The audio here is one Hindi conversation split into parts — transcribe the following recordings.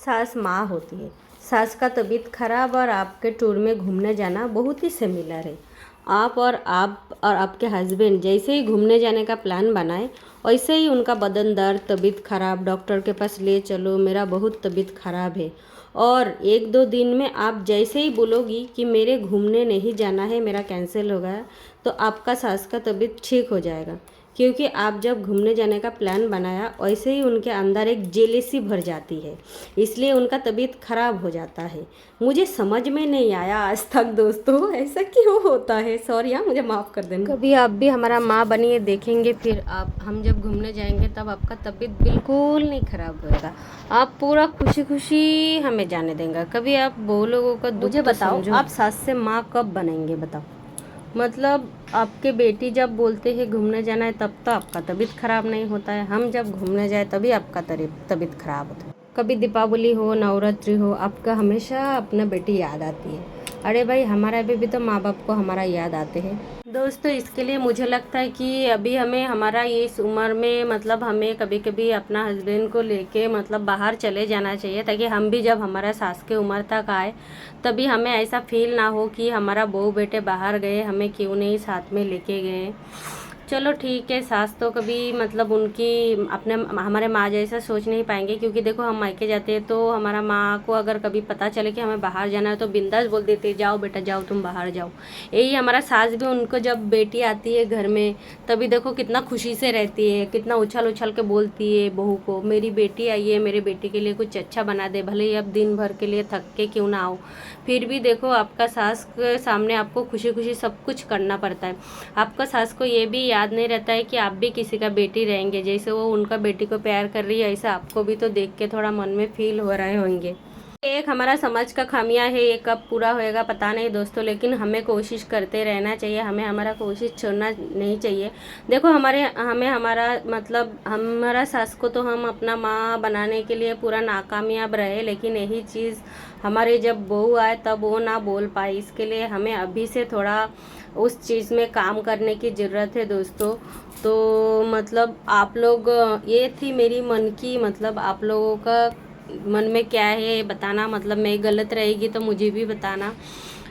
सास माँ होती है। सास का तबीयत खराब और आपके टूर में घूमने जाना बहुत ही सिमिलर है। आप और आपके हस्बैंड जैसे ही घूमने जाने का प्लान बनाए, वैसे ही उनका बदन दर्द, तबीयत खराब, डॉक्टर के पास ले चलो, मेरा बहुत तबीयत खराब है। और 1-2 दिन में आप जैसे ही बोलोगी कि मेरे घूमने नहीं जाना है, मेरा कैंसिल हो गया, तो आपका सास का तबीयत ठीक हो जाएगा। क्योंकि आप जब घूमने जाने का प्लान बनाया, वैसे ही उनके अंदर एक जेलेसी भर जाती है, इसलिए उनका तबीयत खराब हो जाता है। मुझे समझ में नहीं आया आज तक दोस्तों, ऐसा क्यों होता है। सॉरी हाँ, मुझे माफ़ कर देना। कभी आप भी हमारा माँ बनिए, देखेंगे फिर आप, हम जब घूमने जाएंगे तब आपका तबीयत बिल्कुल नहीं खराब होएगा। आप पूरा खुशी खुशी हमें जाने देंगे। कभी आप वो लोगों का दुख तो बताओ, आप सास से माँ कब बनेंगे बताओ। मतलब आपके बेटी जब बोलते हैं घूमने जाना है, तब तो आपका तबीयत ख़राब नहीं होता है। हम जब घूमने जाए तभी आपका तबीयत ख़राब होता है। कभी दीपावली हो, नवरात्रि हो, आपका हमेशा अपना बेटी याद आती है। अरे भाई, हमारा भी तो माँ बाप को हमारा याद आते हैं दोस्तों। इसके लिए मुझे लगता है कि अभी हमें हमारा ये इस उम्र में मतलब हमें कभी कभी अपना हस्बैंड को लेके मतलब बाहर चले जाना चाहिए, ताकि हम भी जब हमारा सास के उम्र तक आए तभी हमें ऐसा फील ना हो कि हमारा बहू बेटे बाहर गए, हमें क्यों नहीं साथ में लेके गए। चलो ठीक है, सास तो कभी मतलब उनकी अपने हमारे माँ जैसा सोच नहीं पाएंगे, क्योंकि देखो हम मायके जाते हैं तो हमारा माँ को अगर कभी पता चले कि हमें बाहर जाना है तो बिंदास बोल देते हैं, जाओ बेटा जाओ, तुम बाहर जाओ। यही हमारा सास भी, उनको जब बेटी आती है घर में तभी देखो कितना खुशी से रहती है, कितना उछल उछल के बोलती है बहू को, मेरी बेटी आई है, मेरे बेटी के लिए कुछ अच्छा बना दे, भले ही अब दिन भर के लिए थक के क्यों ना आओ। फिर भी देखो आपका सास के सामने आपको खुशी खुशी सब कुछ करना पड़ता है। आपका सास को ये भी याद नहीं रहता है कि आप भी किसी का बेटी रहेंगे। जैसे वो उनका बेटी को प्यार कर रही है, ऐसा आपको भी तो देख के थोड़ा मन में फील हो रहे होंगे। एक हमारा समाज का खामियां है, ये कब पूरा होएगा पता नहीं दोस्तों, लेकिन हमें कोशिश करते रहना चाहिए, हमें हमारा कोशिश छोड़ना नहीं चाहिए। देखो हमें हमारा मतलब हमारा सास को तो हम अपना माँ बनाने के लिए पूरा नाकामयाब रहे, लेकिन यही चीज़ हमारे जब बहू आए तब वो ना बोल पाई। इसके लिए हमें अभी से थोड़ा उस चीज़ में काम करने की ज़रूरत है दोस्तों। तो मतलब आप लोग, ये थी मेरी मन की, मतलब आप लोगों का मन में क्या है बताना, मतलब मैं गलत रहेगी तो मुझे भी बताना।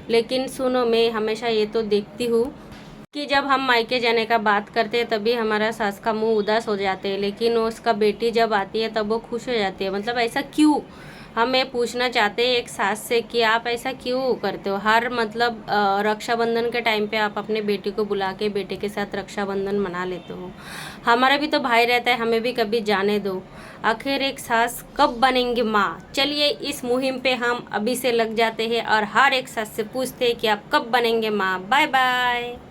लेकिन सुनो, मैं हमेशा ये तो देखती हूँ कि जब हम मायके जाने का बात करते हैं तभी हमारा सास का मुंह उदास हो जाते हैं, लेकिन उसका बेटी जब आती है तब वो खुश हो जाती है। मतलब ऐसा क्यों, हमें पूछना चाहते हैं एक सास से कि आप ऐसा क्यों करते हो। हर मतलब रक्षाबंधन के टाइम पे आप अपने बेटी को बुला के बेटे के साथ रक्षाबंधन मना लेते हो। हमारा भी तो भाई रहता है, हमें भी कभी जाने दो। आखिर एक सास कब बनेंगे माँ। चलिए इस मुहिम पे हम अभी से लग जाते हैं और हर एक सास से पूछते हैं कि आप कब बनेंगे माँ। Bye bye.